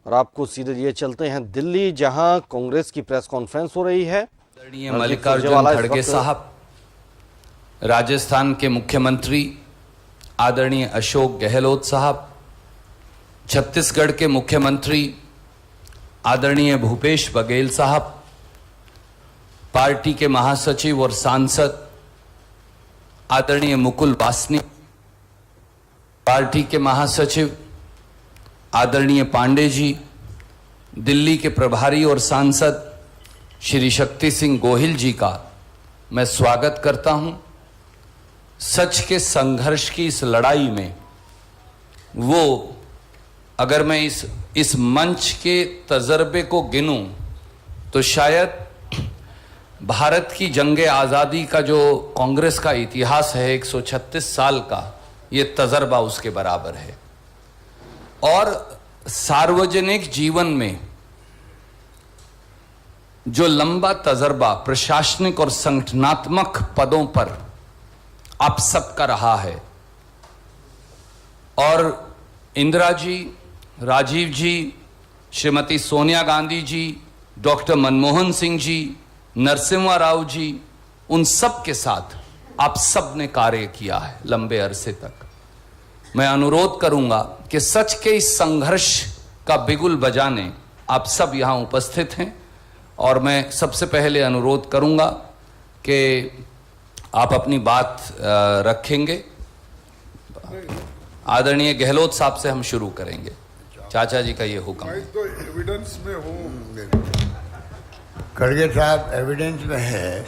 और आपको सीधे लिए चलते हैं दिल्ली, जहां कांग्रेस की प्रेस कॉन्फ्रेंस हो रही है। आदरणीय मल्लिकार्जुन खड़गे साहब, राजस्थान के मुख्यमंत्री आदरणीय अशोक गहलोत साहब, छत्तीसगढ़ के मुख्यमंत्री आदरणीय भूपेश बघेल साहब, पार्टी के महासचिव और सांसद आदरणीय मुकुल वासनिक, पार्टी के महासचिव आदरणीय पांडे जी, दिल्ली के प्रभारी और सांसद श्री शक्ति सिंह गोहिल जी का मैं स्वागत करता हूं। सच के संघर्ष की इस लड़ाई में वो अगर मैं इस मंच के तजर्बे को गिनूं तो शायद भारत की जंगे आज़ादी का जो कांग्रेस का इतिहास है 136 साल का, ये तजर्बा उसके बराबर है। और सार्वजनिक जीवन में जो लंबा तजर्बा प्रशासनिक और संगठनात्मक पदों पर आप सबका रहा है, और इंदिरा जी, राजीव जी, श्रीमती सोनिया गांधी जी, डॉक्टर मनमोहन सिंह जी, नरसिम्हा राव जी, उन सब के साथ आप सब ने कार्य किया है लंबे अरसे तक। मैं अनुरोध करूंगा कि सच के इस संघर्ष का बिगुल बजाने आप सब यहां उपस्थित हैं, और मैं सबसे पहले अनुरोध करूंगा कि आप अपनी बात रखेंगे। आदरणीय गहलोत साहब से हम शुरू करेंगे। चाचा जी का ये हुक्म है। तो एविडेंस में हूँ। खड़गे साहब एविडेंस में है,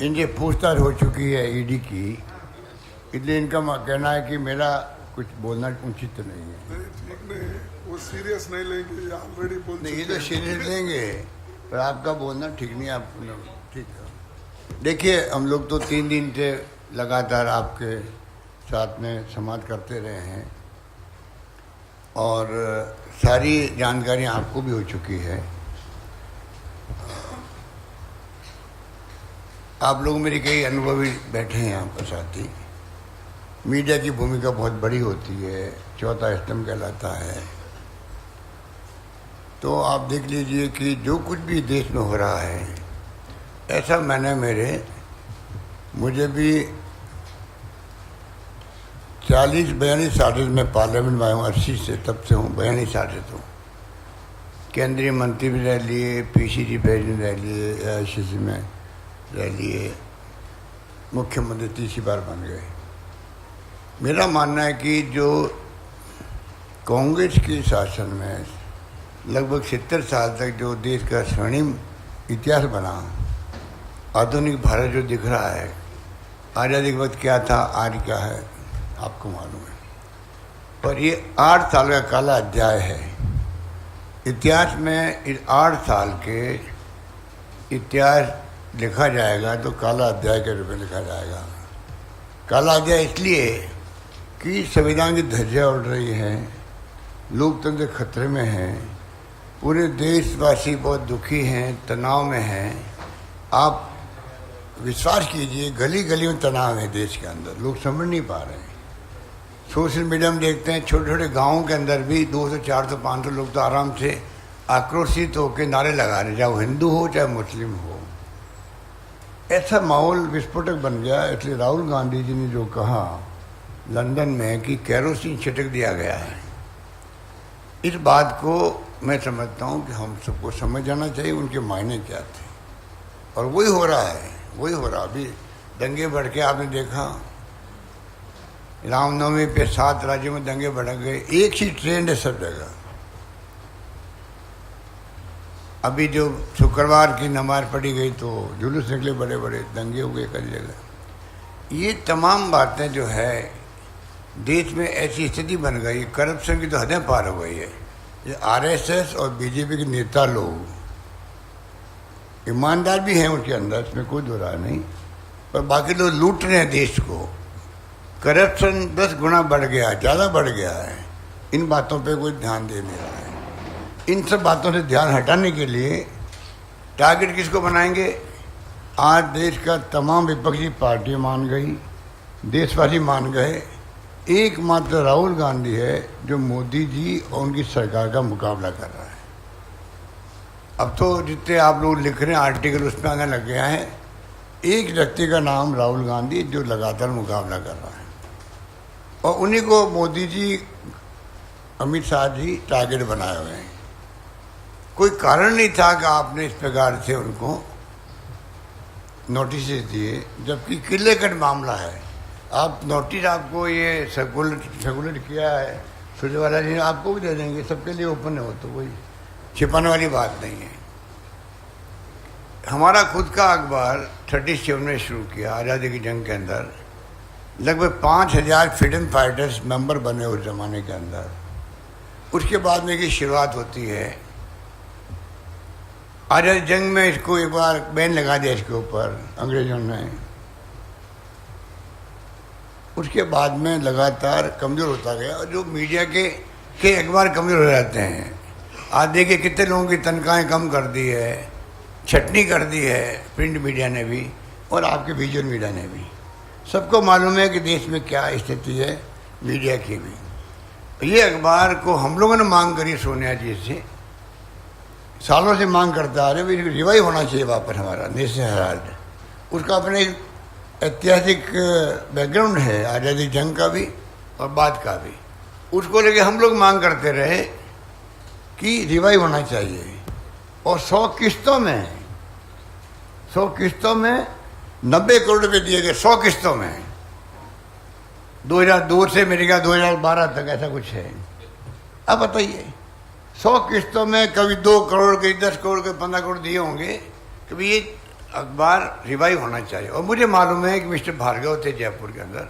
इनसे पूछताछ हो चुकी है ईडी की, इसलिए इनका कहना है कि मेरा कुछ बोलना उचित नहीं है। ठीक नहीं, वो सीरियस नहीं लेंगे, ऑलरेडी बोल नहीं, ये तो सीरियस लेंगे, पर आपका बोलना ठीक नहीं। आप ठीक है। देखिए, हम लोग तो 3 दिन से लगातार आपके साथ में संवाद करते रहे हैं, और सारी जानकारी आपको भी हो चुकी है। आप लोग मेरी कई अनुभवी बैठे हैं यहाँ पर साथी। मीडिया की भूमिका बहुत बड़ी होती है, चौथा स्तंभ कहलाता है। तो आप देख लीजिए कि जो कुछ भी देश में हो रहा है, ऐसा मुझे भी 40-42 साल में पार्लियामेंट में आया हूँ, 80 से, तब से हूँ 42 साल से। तो केंद्रीय मंत्री भी रह लिए, पीसीसी प्रेसिडेंट रह लिए, AICC में रह लिए, मुख्यमंत्री तीसरी बार बन गए। मेरा मानना है कि जो कांग्रेस के शासन में लगभग 70 साल तक जो देश का स्वर्णिम इतिहास बना, आधुनिक भारत जो दिख रहा है, आज़ादी के वक्त क्या था, आज क्या है, आपको मालूम है। पर ये 8 साल का काला अध्याय है इतिहास में। इस 8 साल के इतिहास लिखा जाएगा तो काला अध्याय के रूप में लिखा जाएगा। काला अध्याय इसलिए कि संविधान की धज्जियां उड़ रही हैं, लोकतंत्र खतरे में है, पूरे देशवासी बहुत दुखी हैं, तनाव में हैं। आप विश्वास कीजिए, गली गली में तनाव है देश के अंदर, लोग समझ नहीं पा रहे हैं। सोशल मीडिया में देखते हैं, छोटे छोटे गाँवों के अंदर भी 200, 400, 500 लोग तो आराम से आक्रोशित होकर नारे लगा रहे, चाहे वो हिंदू हो चाहे मुस्लिम हो। ऐसा माहौल विस्फोटक बन गया। इसलिए राहुल गांधी जी ने जो कहा लंदन में कि केरोसिन छिड़क दिया गया है, इस बात को मैं समझता हूँ कि हम सबको समझ जाना चाहिए उनके मायने क्या थे। और वही हो रहा है, वही हो रहा। अभी दंगे बढ़ के आपने देखा, रामनवमी पे 7 राज्यों में दंगे भड़क गए, एक ही ट्रेंड है सब जगह। अभी जो शुक्रवार की नमाज पढ़ी गई तो जुलूस निकले, बड़े बड़े दंगे हुए कई जगह। ये तमाम बातें जो है, देश में ऐसी स्थिति बन गई, करप्शन की तो हदें पार हो गई है। ये RSS और बीजेपी के नेता लोग ईमानदार भी हैं उनके अंदर, इसमें कोई दो राय नहीं, पर बाकी लोग लूट रहे हैं देश को। करप्शन 10 गुना बढ़ गया, ज़्यादा बढ़ गया है। इन बातों पे कोई ध्यान दे नहीं रहा है। इन सब बातों से ध्यान हटाने के लिए टारगेट किसको बनाएंगे? आज देश का तमाम विपक्षी पार्टी मान गई, देशवासी मान गए एकमात्र राहुल गांधी है जो मोदी जी और उनकी सरकार का मुकाबला कर रहा है। अब तो जितने आप लोग लिख रहे हैं आर्टिकल उसमें आने लग गया है, एक व्यक्ति का नाम राहुल गांधी जो लगातार मुकाबला कर रहा है और उन्हीं को मोदी जी, अमित शाह जी टारगेट बनाए हुए हैं। कोई कारण नहीं था कि आपने इस प्रकार से उनको नोटिस दिए, जबकि क्लियर कट मामला है। आप नोटिस, आपको ये सर्कुलेट किया है सुरजेवाला जी ने, आपको भी दे देंगे, सबके लिए ओपन है, वो तो कोई छिपाने वाली बात नहीं है। हमारा खुद का अखबार 37 में शुरू किया, आज़ादी की जंग के अंदर लगभग 5000 फ्रीडम फाइटर्स मेंबर बने उस जमाने के अंदर। उसके बाद में की शुरुआत होती है आज़ादी जंग में, इसको एक बार बैन लगा दिया इसके ऊपर अंग्रेजों ने। उसके बाद में लगातार कमज़ोर होता गया और जो मीडिया के अखबार कमज़ोर हो जाते हैं। आज देखिए कितने लोगों की तनख्वाहें कम कर दी है, छटनी कर दी है प्रिंट मीडिया ने भी और आपके विजुअल मीडिया ने भी। सबको मालूम है कि देश में क्या स्थिति है मीडिया की भी। ये अखबार को हम लोगों ने मांग करी सोनिया जी से, सालों से मांग करता आ रहे, भाई रिवाइव होना चाहिए वापस हमारा नेशनल हेराल्ड। उसका अपने ऐतिहासिक बैकग्राउंड है, आज़ादी जंग का भी और बाद का भी। उसको लेके हम लोग मांग करते रहे कि रिवाइव होना चाहिए और 100 किस्तों में 90 करोड़ रुपये दिए गए, 100 किस्तों में। 2002 से मेरे ख्याल 2012 तक ऐसा कुछ है। अब बताइए 100 किस्तों में कभी 2 करोड़, कभी 10 करोड़, कभी 15 करोड़ दिए होंगे कि भाई ये अखबार रिवाइव होना चाहिए। और मुझे मालूम है कि मिस्टर भार्गव थे जयपुर के अंदर,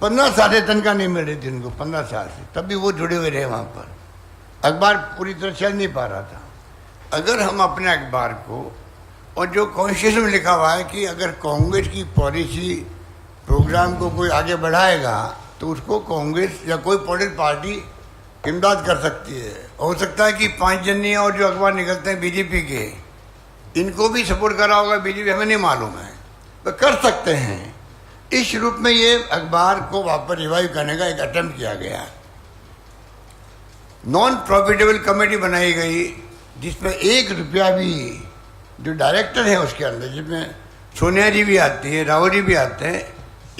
15 साल से तनख्वाह नहीं मिल रही थी उनको, 15 साल से, तब भी वो जुड़े हुए रहे वहाँ पर। अखबार पूरी तरह चल नहीं पा रहा था। अगर हम अपने अखबार को, और जो कॉन्स्टिट्यूशन में लिखा हुआ है कि अगर कांग्रेस की पॉलिसी प्रोग्राम को कोई आगे बढ़ाएगा तो उसको कांग्रेस या कोई पॉलिटिकल पार्टी इमदाद कर सकती है। हो सकता है कि 5 जननी और जो अखबार निकलते हैं बीजेपी के, इनको भी सपोर्ट करा होगा बीजेपी, हमें नहीं मालूम है, तो कर सकते हैं। इस रूप में ये अखबार को वापस रिवाइव करने का एक अटेम्प्ट किया गया। नॉन प्रॉफिटेबल कमेटी बनाई गई जिसमें 1 रुपया भी, जो डायरेक्टर है उसके अंदर, जिसमें सोनिया जी भी आती है, राहुल जी भी आते हैं,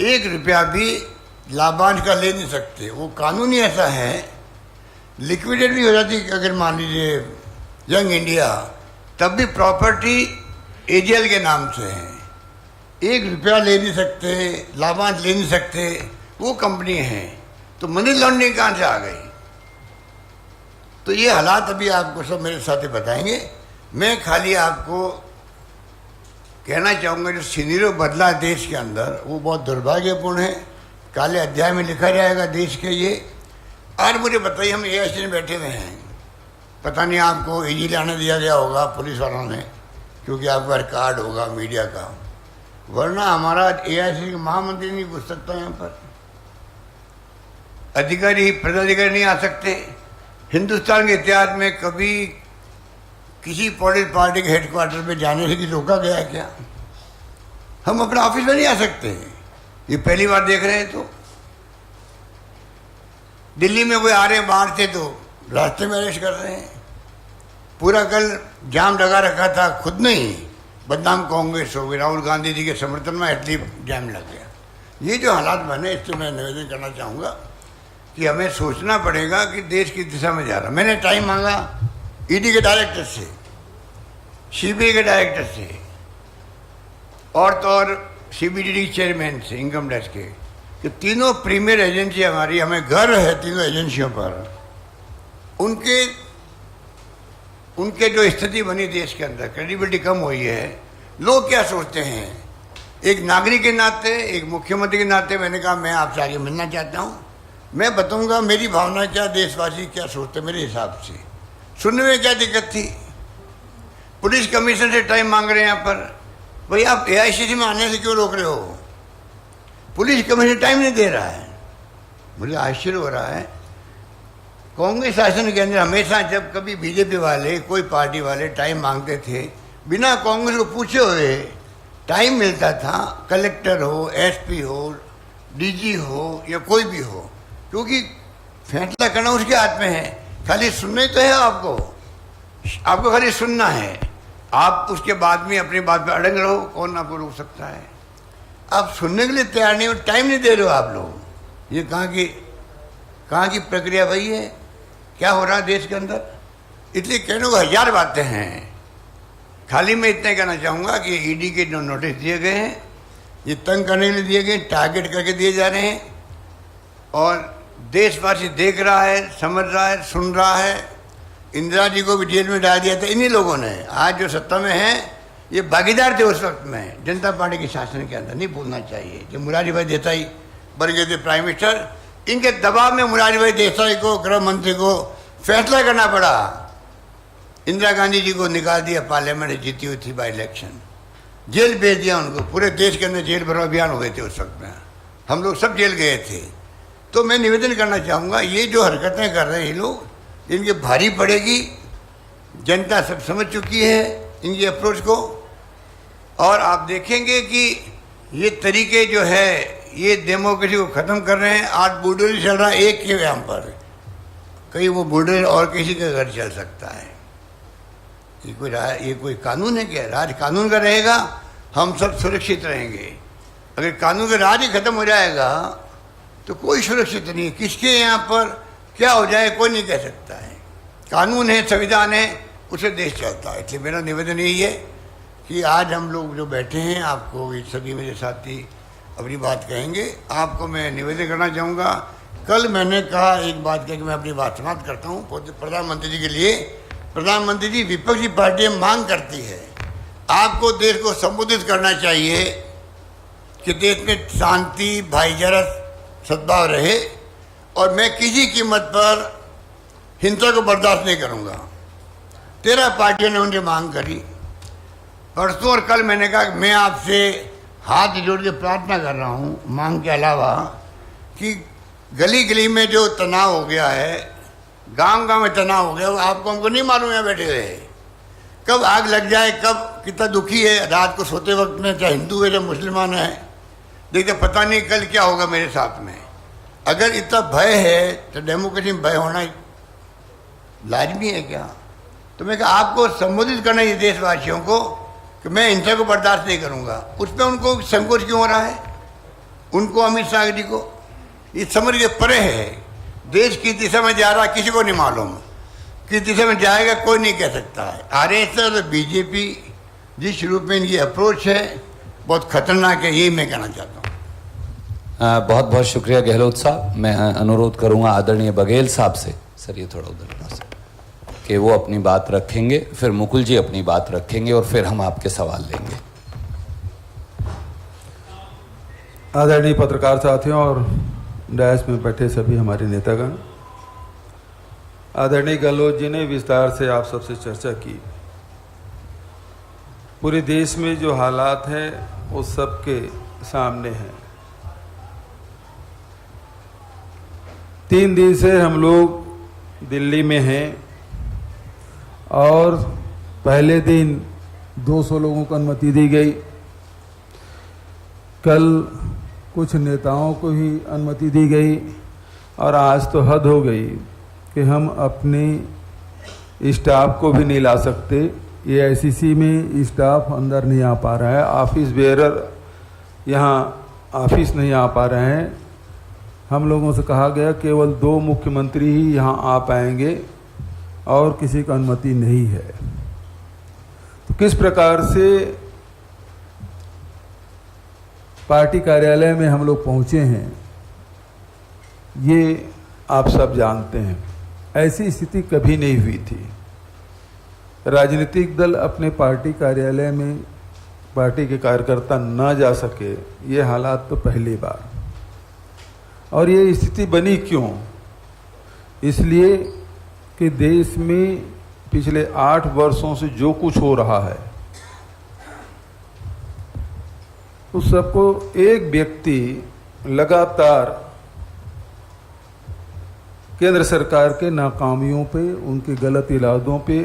1 रुपया भी लाभांश का ले नहीं सकते। वो कानून ही ऐसा है, लिक्विडेट भी हो जाती अगर मान लीजिए यंग इंडिया, तब भी प्रॉपर्टी एजीएल के नाम से है। 1 रुपया ले नहीं सकते, लाभांश ले नहीं सकते, वो कंपनी है। तो मनी लॉन्ड्रिंग कहाँ से आ गई? तो ये हालात अभी आपको सब मेरे साथी बताएंगे। मैं खाली आपको कहना चाहूँगा जो सिनेरियो बदला देश के अंदर वो बहुत दुर्भाग्यपूर्ण है। काले अध्याय में लिखा जाएगा देश के ये। आज मुझे बताइए, हम एआईसी में बैठे हुए हैं, पता नहीं आपको इजीली आने दिया गया होगा पुलिस वालों ने, क्योंकि आपके पास कार्ड होगा मीडिया का, वरना हमारा एआईसी का महामंत्री नहीं घुस सकता यहाँ पर, अधिकारी पदाधिकारी नहीं आ सकते। हिंदुस्तान के इतिहास में कभी किसी पॉलिटिकल पार्टी के हेडक्वार्टर पे जाने से रोका गया है क्या? हम अपने ऑफिस में नहीं आ सकते। ये पहली बार देख रहे हैं। तो दिल्ली में कोई आ रहे हैं बाहर से तो रास्ते में अरेस्ट कर रहे हैं। पूरा कल जाम लगा रखा था, खुद नहीं, बदनाम कांग्रेस हो गई, राहुल गांधी जी के समर्थन में एटलीस्ट जाम लग गया। ये जो हालात बने, इससे मैं निवेदन करना चाहूँगा कि हमें सोचना पड़ेगा कि देश की दिशा में जा रहा। मैंने टाइम मांगा ईडी के डायरेक्टर से, सीबीआई के डायरेक्टर से, और तो और सीबीडीटी चेयरमैन से, इनकम टैक्स के, कि तीनों प्रीमियर एजेंसी हमारी, हमें गर्व है तीनों एजेंसियों पर। उनके जो स्थिति बनी देश के अंदर, क्रेडिबिलिटी कम हुई है। लोग क्या सोचते हैं? एक नागरिक के नाते, एक मुख्यमंत्री के नाते मैंने कहा मैं आपसे आगे मिलना चाहता हूँ, मैं बताऊंगा मेरी भावना क्या, देशवासी क्या सोचते मेरे हिसाब से। सुनने में क्या दिक्कत थी? पुलिस कमीशन से टाइम मांग रहे हैं यहाँ पर, भाई आप एआईसीसी में आने से क्यों रोक रहे हो? पुलिस कमीशन टाइम नहीं दे रहा है। मुझे आश्चर्य हो रहा है। कांग्रेस शासन के अंदर हमेशा जब कभी बीजेपी वाले, कोई पार्टी वाले टाइम मांगते थे, बिना कांग्रेस को पूछे हुए टाइम मिलता था। कलेक्टर हो, एसपी हो, डीजी हो या कोई भी हो, क्योंकि फैसला करना उसके हाथ में है। खाली सुनना ही तो है आपको खाली सुनना है। आप उसके बाद में अपनी बात पे अड़ंग रहो, कौन आपको रोक सकता है। आप सुनने के लिए तैयार नहीं हो, टाइम नहीं दे रहे हो आप लोग। ये कहाँ की प्रक्रिया भाई है? क्या हो रहा है देश के अंदर? इसलिए कहने को हजार बातें हैं। खाली मैं इतना कहना चाहूँगा कि ईडी के जो नोटिस दिए गए हैं, ये तंग करने के लिए दिए गए, टारगेट करके दिए जा रहे हैं। और देशवासी देख रहा है, समझ रहा है, सुन रहा है। इंदिरा जी को भी जेल में डाल दिया था इन्हीं लोगों ने। आज जो सत्ता में है ये भागीदार थे उस वक्त में जनता पार्टी के शासन के अंदर। नहीं भूलना चाहिए कि मुरारी भाई देसाई बन गए थे प्राइम मिनिस्टर। इनके दबाव में मुरारी भाई देसाई को, गृह मंत्री को फैसला करना पड़ा। इंदिरा गांधी जी को निकाल दिया, पार्लियामेंट जीती हुई थी बाई इलेक्शन, जेल भेज दिया उनको। पूरे देश के अंदर जेल भरो अभियान हुए थे उस वक्त में, हम लोग सब जेल गए थे। तो मैं निवेदन करना चाहूँगा, ये जो हरकतें कर रहे हैं ये लोग, इनके भारी पड़ेगी। जनता सब समझ चुकी है इनकी अप्रोच को। और आप देखेंगे कि ये तरीके जो है ये डेमोक्रेसी को ख़त्म कर रहे हैं। आज बुलडोजर चल रहा है एक के यहाँ पर, कहीं वो बुलडोजर और किसी का घर चल सकता है। ये कोई कानून है क्या? राज कानून का रहेगा, हम सब सुरक्षित रहेंगे। अगर कानून का राज ही खत्म हो जाएगा तो कोई सुरक्षित नहीं है। किसके यहाँ पर क्या हो जाए कोई नहीं कह सकता है। कानून है, संविधान है, उसे देश चलता है। इसलिए मेरा निवेदन यही है कि आज हम लोग जो बैठे हैं, आपको ये सभी मेरे साथी अपनी बात कहेंगे। आपको मैं निवेदन करना चाहूँगा, कल मैंने कहा एक बात कह कि मैं अपनी बात समाप्त करता हूँ प्रधानमंत्री जी के लिए। प्रधानमंत्री जी, विपक्षी पार्टियाँ मांग करती है आपको देश को संबोधित करना चाहिए कि देश में शांति, भाईचारा, सद्भाव रहे और मैं किसी कीमत पर हिंसा को बर्दाश्त नहीं करूँगा। 13 पार्टियों ने उनसे मांग करी। परसों और कल मैंने कहा कि मैं आपसे हाथ जोड़ के प्रार्थना कर रहा हूँ, मांग के अलावा, कि गली गली में जो तनाव हो गया है, गांव गांव में तनाव हो गया, वो आपको हमको नहीं मालूम है बैठे रहे कब आग लग जाए, कब कितना दुखी है। रात को सोते वक्त में चाहे हिंदू है चाहे मुसलमान है, देखते पता नहीं कल क्या होगा मेरे साथ में। अगर इतना भय है तो डेमोक्रेसी में भय होना लाजमी है क्या? तो मैं कहा आपको संबोधित करना है देशवासियों को कि मैं हिंसा को बर्दाश्त नहीं करूँगा। उस पर उनको संकोच क्यों हो रहा है? उनको, अमित शाह जी को, ये समझ के परे है। देश किस दिशा में जा रहा है किसी को नहीं मालूम, किस दिशा में जाएगा कोई नहीं कह सकता है। आरएसएस और बीजेपी जिस रूप में इनकी अप्रोच है बहुत खतरनाक है, यही मैं कहना चाहता हूँ। बहुत बहुत शुक्रिया गहलोत साहब। मैं अनुरोध करूंगा आदरणीय बघेल साहब से, सर ये थोड़ा उधर पास, कि वो अपनी बात रखेंगे, फिर मुकुल जी अपनी बात रखेंगे और फिर हम आपके सवाल लेंगे। आदरणीय पत्रकार साथियों और डायस में बैठे सभी हमारे नेतागण, आदरणीय गहलोत जी ने विस्तार से आप सबसे चर्चा की। पूरे देश में जो हालात हैं वो सबके सामने हैं। 3 दिन से हम लोग दिल्ली में हैं और पहले दिन 200 लोगों को अनुमति दी गई। कल कुछ नेताओं को ही अनुमति दी गई और आज तो हद हो गई कि हम अपने स्टाफ को भी नहीं ला सकते। ये आईसीसी में स्टाफ अंदर नहीं आ पा रहा है, ऑफिस बेयरर यहाँ ऑफिस नहीं आ पा रहे हैं। हम लोगों से कहा गया केवल 2 मुख्यमंत्री ही यहाँ आ पाएंगे और किसी को अनुमति नहीं है। तो किस प्रकार से पार्टी कार्यालय में हम लोग पहुँचे हैं ये आप सब जानते हैं। ऐसी स्थिति कभी नहीं हुई थी। राजनीतिक दल अपने पार्टी कार्यालय में पार्टी के कार्यकर्ता न जा सके, ये हालात तो पहली बार। और ये स्थिति बनी क्यों? इसलिए कि देश में पिछले 8 वर्षों से जो कुछ हो रहा है उस सबको एक व्यक्ति लगातार केंद्र सरकार के नाकामियों पे, उनके गलत इरादों पे,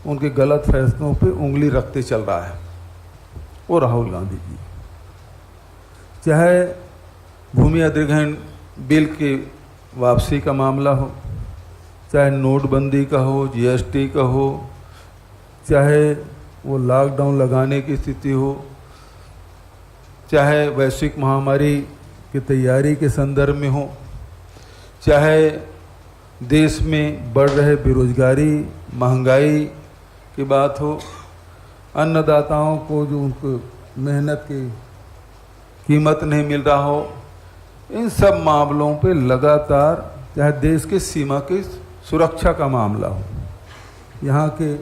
उनके गलत फैसलों पे उंगली रखते चल रहा है। वो राहुल गांधी जी, चाहे भूमि अधिग्रहण बिल की वापसी का मामला हो, चाहे नोटबंदी का हो, जीएसटी का हो, चाहे वो लॉकडाउन लगाने की स्थिति हो, चाहे वैश्विक महामारी की तैयारी के संदर्भ में हो, चाहे देश में बढ़ रहे बेरोजगारी, महंगाई की बात हो, अन्नदाताओं को जो उनको मेहनत की कीमत नहीं मिल रहा हो, इन सब मामलों पे लगातार, चाहे देश की सीमा की सुरक्षा का मामला हो, यहाँ के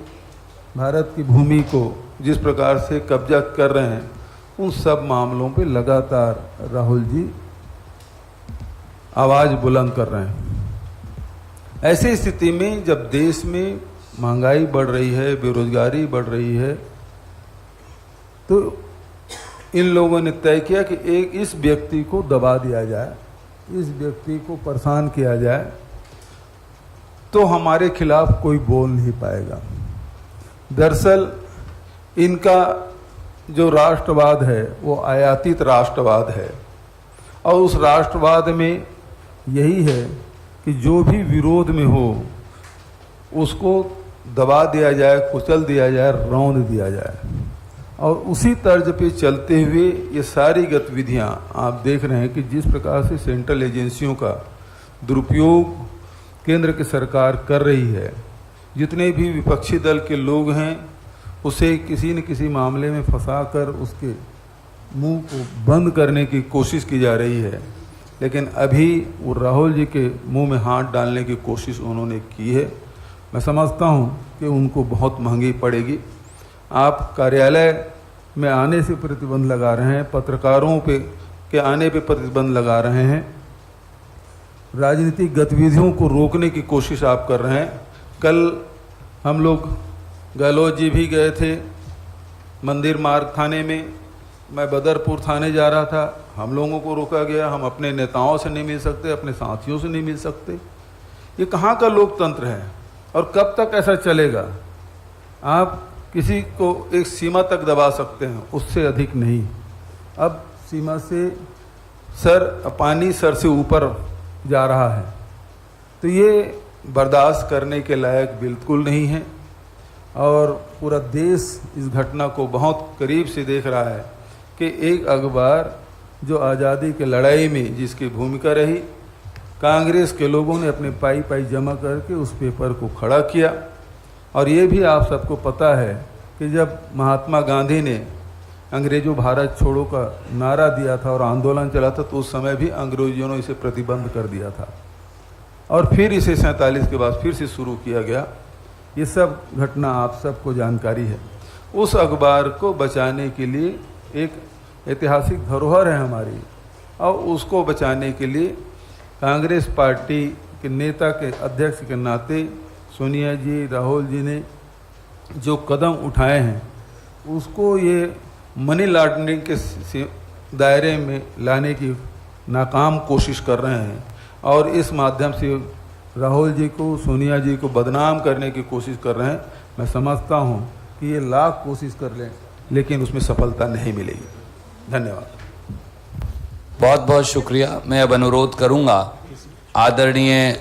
भारत की भूमि को जिस प्रकार से कब्जा कर रहे हैं, उन सब मामलों पे लगातार राहुल जी आवाज़ बुलंद कर रहे हैं। ऐसी स्थिति में जब देश में महंगाई बढ़ रही है, बेरोजगारी बढ़ रही है, तो इन लोगों ने तय किया कि एक इस व्यक्ति को दबा दिया जाए, इस व्यक्ति को परेशान किया जाए, तो हमारे खिलाफ कोई बोल नहीं पाएगा। दरअसल इनका जो राष्ट्रवाद है वो आयातित राष्ट्रवाद है, और उस राष्ट्रवाद में यही है कि जो भी विरोध में हो उसको दबा दिया जाए, कुचल दिया जाए, रौंद दिया जाए। और उसी तर्ज पे चलते हुए ये सारी गतिविधियां आप देख रहे हैं कि जिस प्रकार से सेंट्रल एजेंसियों का दुरुपयोग केंद्र की सरकार कर रही है, जितने भी विपक्षी दल के लोग हैं उसे किसी न किसी मामले में फंसाकर उसके मुंह को बंद करने की कोशिश की जा रही है। लेकिन अभी वो राहुल जी के मुंह में हाथ डालने की कोशिश उन्होंने की है। मैं समझता हूँ कि उनको बहुत महंगी पड़ेगी। आप कार्यालय में आने से प्रतिबंध लगा रहे हैं, पत्रकारों के आने पे प्रतिबंध लगा रहे हैं, राजनीतिक गतिविधियों को रोकने की कोशिश आप कर रहे हैं। कल हम लोग गहलोत जी भी गए थे मंदिर मार्ग थाने में, मैं बदरपुर थाने जा रहा था, हम लोगों को रोका गया। हम अपने नेताओं से नहीं मिल सकते, अपने साथियों से नहीं मिल सकते। ये कहाँ का लोकतंत्र है और कब तक ऐसा चलेगा? आप किसी को एक सीमा तक दबा सकते हैं, उससे अधिक नहीं। अब सीमा से पानी सर से ऊपर जा रहा है, तो ये बर्दाश्त करने के लायक बिल्कुल नहीं है। और पूरा देश इस घटना को बहुत करीब से देख रहा है कि एक अखबार जो आज़ादी की लड़ाई में जिसकी भूमिका रही, कांग्रेस के लोगों ने अपने पाई पाई जमा करके उस पेपर को खड़ा किया। और ये भी आप सबको पता है कि जब महात्मा गांधी ने अंग्रेजों भारत छोड़ो का नारा दिया था और आंदोलन चला था, तो उस समय भी अंग्रेजों ने इसे प्रतिबंध कर दिया था और फिर इसे 47 के बाद फिर से शुरू किया गया। ये सब घटना आप सबको जानकारी है। उस अखबार को बचाने के लिए एक ऐतिहासिक धरोहर है हमारी, और उसको बचाने के लिए कांग्रेस पार्टी के नेता के अध्यक्ष के नाते सोनिया जी, राहुल जी ने जो कदम उठाए हैं, उसको ये मनी लॉन्ड्रिंग के दायरे में लाने की नाकाम कोशिश कर रहे हैं। और इस माध्यम से राहुल जी को, सोनिया जी को बदनाम करने की कोशिश कर रहे हैं। मैं समझता हूं कि ये लाख कोशिश कर लें, लेकिन उसमें सफलता नहीं मिलेगी। धन्यवाद। बहुत बहुत शुक्रिया। मैं अब अनुरोध करूंगा आदरणीय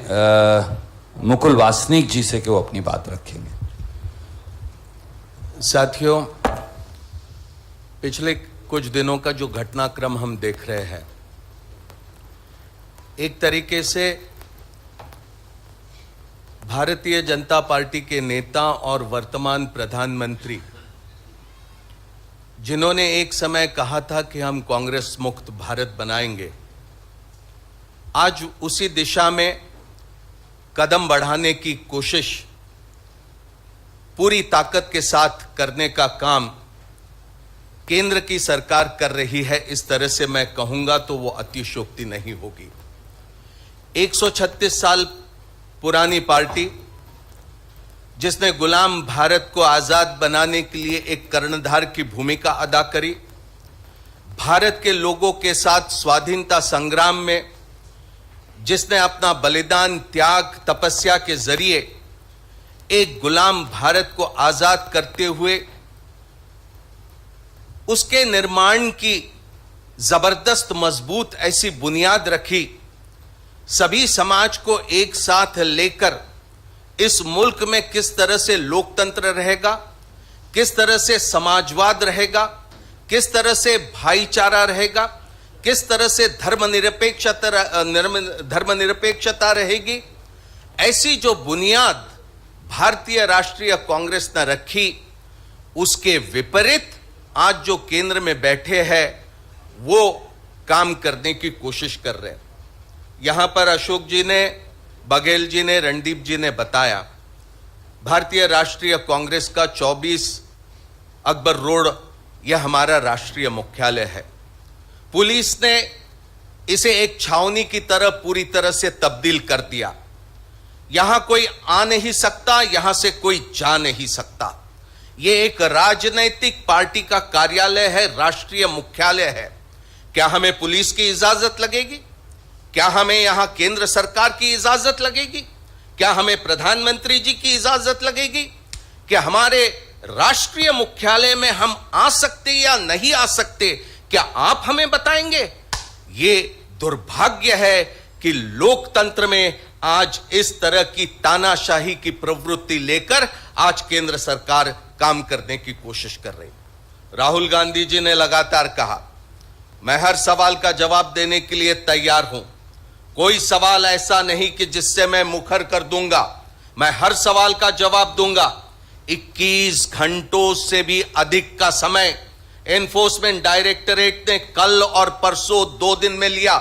मुकुल वासनिक जी से कि वो अपनी बात रखेंगे। साथियों, पिछले कुछ दिनों का जो घटनाक्रम हम देख रहे हैं, एक तरीके से भारतीय जनता पार्टी के नेता और वर्तमान प्रधानमंत्री, जिन्होंने एक समय कहा था कि हम कांग्रेस मुक्त भारत बनाएंगे, आज उसी दिशा में कदम बढ़ाने की कोशिश पूरी ताकत के साथ करने का काम केंद्र की सरकार कर रही है। इस तरह से मैं कहूंगा तो वो अतिशयोक्ति नहीं होगी। 136 साल पुरानी पार्टी, जिसने गुलाम भारत को आजाद बनाने के लिए एक कर्णधार की भूमिका अदा करी, भारत के लोगों के साथ स्वाधीनता संग्राम में जिसने अपना बलिदान, त्याग, तपस्या के जरिए एक गुलाम भारत को आजाद करते हुए उसके निर्माण की जबरदस्त मजबूत ऐसी बुनियाद रखी सभी समाज को एक साथ लेकर इस मुल्क में किस तरह से लोकतंत्र रहेगा, किस तरह से समाजवाद रहेगा, किस तरह से भाईचारा रहेगा, किस तरह से धर्मनिरपेक्षता रहेगी, ऐसी जो बुनियाद भारतीय राष्ट्रीय कांग्रेस ने रखी, उसके विपरीत आज जो केंद्र में बैठे हैं वो काम करने की कोशिश कर रहे हैं। यहां पर अशोक जी ने, बघेल जी ने, रणदीप जी ने बताया, भारतीय राष्ट्रीय कांग्रेस का 24 अकबर रोड यह हमारा राष्ट्रीय मुख्यालय है। पुलिस ने इसे एक छावनी की तरह पूरी तरह से तब्दील कर दिया। यहां कोई आ नहीं सकता, यहां से कोई जा नहीं सकता। यह एक राजनैतिक पार्टी का कार्यालय है, राष्ट्रीय मुख्यालय है। क्या हमें पुलिस की इजाजत लगेगी? क्या हमें यहां केंद्र सरकार की इजाजत लगेगी? क्या हमें प्रधानमंत्री जी की इजाजत लगेगी? क्या हमारे राष्ट्रीय मुख्यालय में हम आ सकते या नहीं आ सकते, क्या आप हमें बताएंगे? ये दुर्भाग्य है कि लोकतंत्र में आज इस तरह की तानाशाही की प्रवृत्ति लेकर आज केंद्र सरकार काम करने की कोशिश कर रही। राहुल गांधी जी ने लगातार कहा, मैं हर सवाल का जवाब देने के लिए तैयार हूं। कोई सवाल ऐसा नहीं कि जिससे मैं मुखर कर दूंगा, मैं हर सवाल का जवाब दूंगा। 21 घंटों से भी अधिक का समय एनफोर्समेंट डायरेक्टरेट ने कल और परसों 2 दिन में लिया।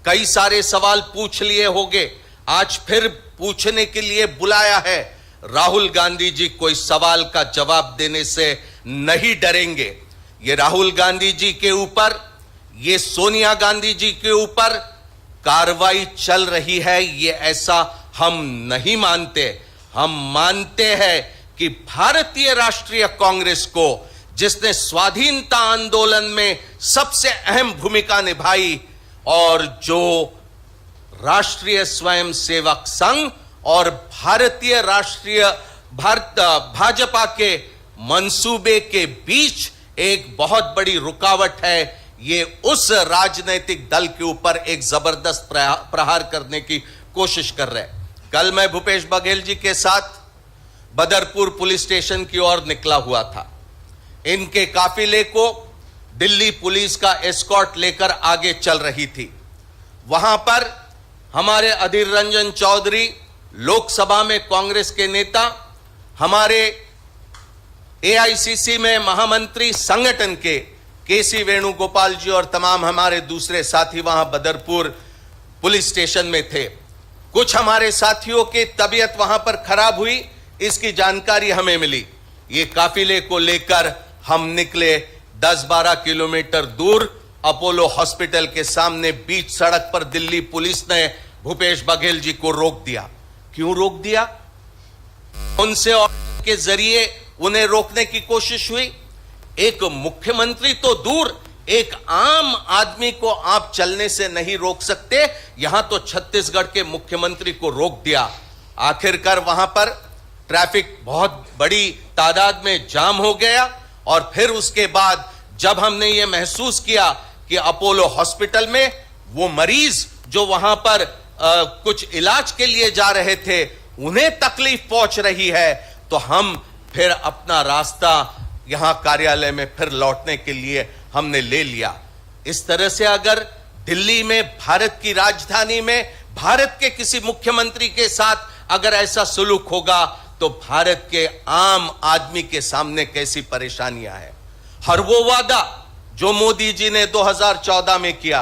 कई सारे सवाल पूछ लिए होंगे, आज फिर पूछने के लिए बुलाया है। राहुल गांधी जी कोई सवाल का जवाब देने से नहीं डरेंगे। ये राहुल गांधी जी के ऊपर, ये सोनिया गांधी जी के ऊपर कार्रवाई चल रही है, ये ऐसा हम नहीं मानते। हम मानते हैं कि भारतीय राष्ट्रीय कांग्रेस को, जिसने स्वाधीनता आंदोलन में सबसे अहम भूमिका निभाई और जो राष्ट्रीय स्वयंसेवक संघ और भारतीय राष्ट्रीय भाजपा के मंसूबे के बीच एक बहुत बड़ी रुकावट है, ये उस राजनीतिक दल के ऊपर एक जबरदस्त प्रहार करने की कोशिश कर रहे हैं। कल मैं भूपेश बघेल जी के साथ बदरपुर पुलिस स्टेशन की ओर निकला हुआ था। इनके काफिले को दिल्ली पुलिस का एस्कॉर्ट लेकर आगे चल रही थी। वहां पर हमारे अधीर रंजन चौधरी, लोकसभा में कांग्रेस के नेता, हमारे एआईसीसी में महामंत्री संगठन के केसी वेणुगोपाल जी और तमाम हमारे दूसरे साथी वहां बदरपुर पुलिस स्टेशन में थे। कुछ हमारे साथियों की तबीयत वहां पर खराब हुई, इसकी जानकारी हमें मिली। ये काफिले को लेकर हम निकले 10-12 किलोमीटर दूर अपोलो हॉस्पिटल के सामने बीच सड़क पर दिल्ली पुलिस ने भूपेश बघेल जी को रोक दिया। क्यों रोक दिया? उनसे और के जरिए उन्हें रोकने की कोशिश हुई। एक मुख्यमंत्री तो दूर, एक आम आदमी को आप चलने से नहीं रोक सकते, यहां तो छत्तीसगढ़ के मुख्यमंत्री को रोक दिया। आखिरकार वहां पर ट्रैफिक बहुत बड़ी तादाद में जाम हो गया और फिर उसके बाद जब हमने ये महसूस किया कि अपोलो हॉस्पिटल में वो मरीज जो वहां पर कुछ इलाज के लिए जा रहे थे, उन्हें तकलीफ पहुंच रही है, तो हम फिर अपना रास्ता यहां कार्यालय में फिर लौटने के लिए हमने ले लिया। इस तरह से अगर दिल्ली में, भारत की राजधानी में, भारत के किसी मुख्यमंत्री के साथ अगर ऐसा सुलूक होगा तो भारत के आम आदमी के सामने कैसी परेशानियां हैं। हर वो वादा जो मोदी जी ने 2014 में किया,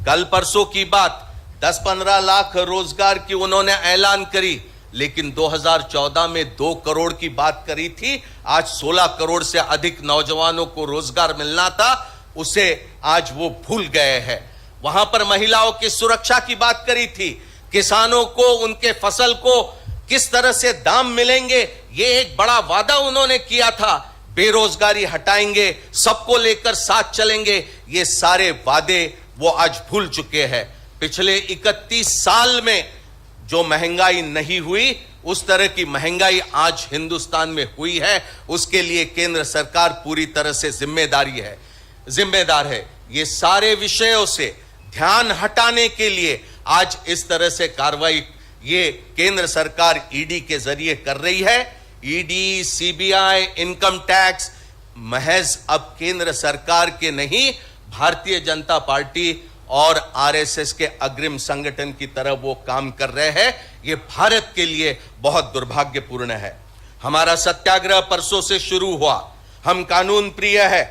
कल परसों की बात, 10-15 लाख रोजगार की उन्होंने ऐलान करी, लेकिन 2014 में 2 करोड़ की बात करी थी। आज 16 करोड़ से अधिक नौजवानों को रोजगार मिलना था, उसे आज वो भूल गए हैं। वहां पर महिलाओं की सुरक्षा की बात करी थी, किसानों को उनके फसल को किस तरह से दाम मिलेंगे, ये एक बड़ा वादा उन्होंने किया था। बेरोजगारी हटाएंगे, सबको लेकर साथ चलेंगे, ये सारे वादे वो आज भूल चुके हैं। पिछले 31 साल में जो महंगाई नहीं हुई, उस तरह की महंगाई आज हिंदुस्तान में हुई है। उसके लिए केंद्र सरकार पूरी तरह से जिम्मेदार है। ये सारे विषयों से ध्यान हटाने के लिए आज इस तरह से कार्रवाई ये केंद्र सरकार ईडी के जरिए कर रही है। ईडी, सीबीआई, इनकम टैक्स महज अब केंद्र सरकार के नहीं, भारतीय जनता पार्टी और आरएसएस के अग्रिम संगठन की तरह वो काम कर रहे हैं। ये भारत के लिए बहुत दुर्भाग्यपूर्ण है। हमारा सत्याग्रह परसों से शुरू हुआ। हम कानून प्रिय है,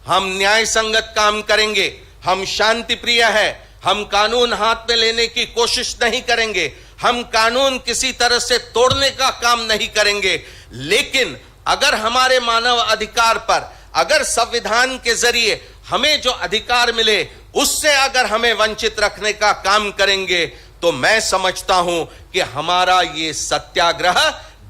हम न्याय संगत काम करेंगे, हम शांति प्रिय है, हम कानून हाथ में लेने की कोशिश नहीं करेंगे, हम कानून किसी तरह से तोड़ने का काम नहीं करेंगे। लेकिन अगर हमारे मानव अधिकार पर, अगर संविधान के जरिए हमें जो अधिकार मिले उससे अगर हमें वंचित रखने का काम करेंगे तो मैं समझता हूं कि हमारा ये सत्याग्रह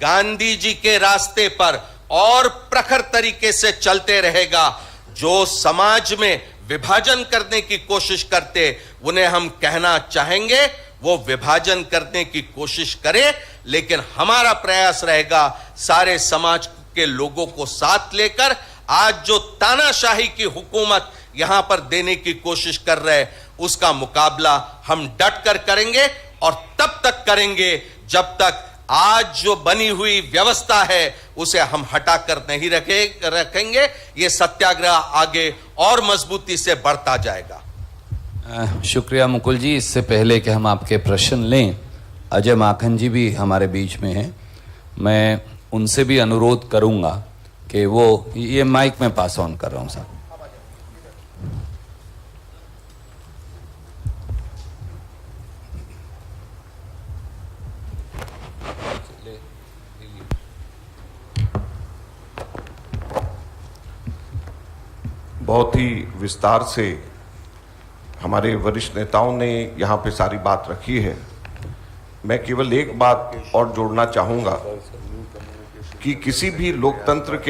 गांधी जी के रास्ते पर और प्रखर तरीके से चलते रहेगा। जो समाज में विभाजन करने की कोशिश करते उन्हें हम कहना चाहेंगे वो विभाजन करने की कोशिश करें, लेकिन हमारा प्रयास रहेगा सारे समाज के लोगों को साथ लेकर आज जो तानाशाही की हुकूमत यहां पर देने की कोशिश कर रहे उसका मुकाबला हम डट कर करेंगे और तब तक करेंगे जब तक आज जो बनी हुई व्यवस्था है उसे हम हटाकर नहीं रखेंगे। ये सत्याग्रह आगे और मजबूती से बढ़ता जाएगा। शुक्रिया मुकुल जी। इससे पहले कि हम आपके प्रश्न लें, अजय माखन जी भी हमारे बीच में हैं। मैं उनसे भी अनुरोध करूंगा कि वो ये माइक में पास ऑन कर रहा हूं साहब। बहुत ही विस्तार से हमारे वरिष्ठ नेताओं ने यहाँ पे सारी बात रखी है। मैं केवल एक बात और जोड़ना चाहूँगा कि किसी भी लोकतंत्र के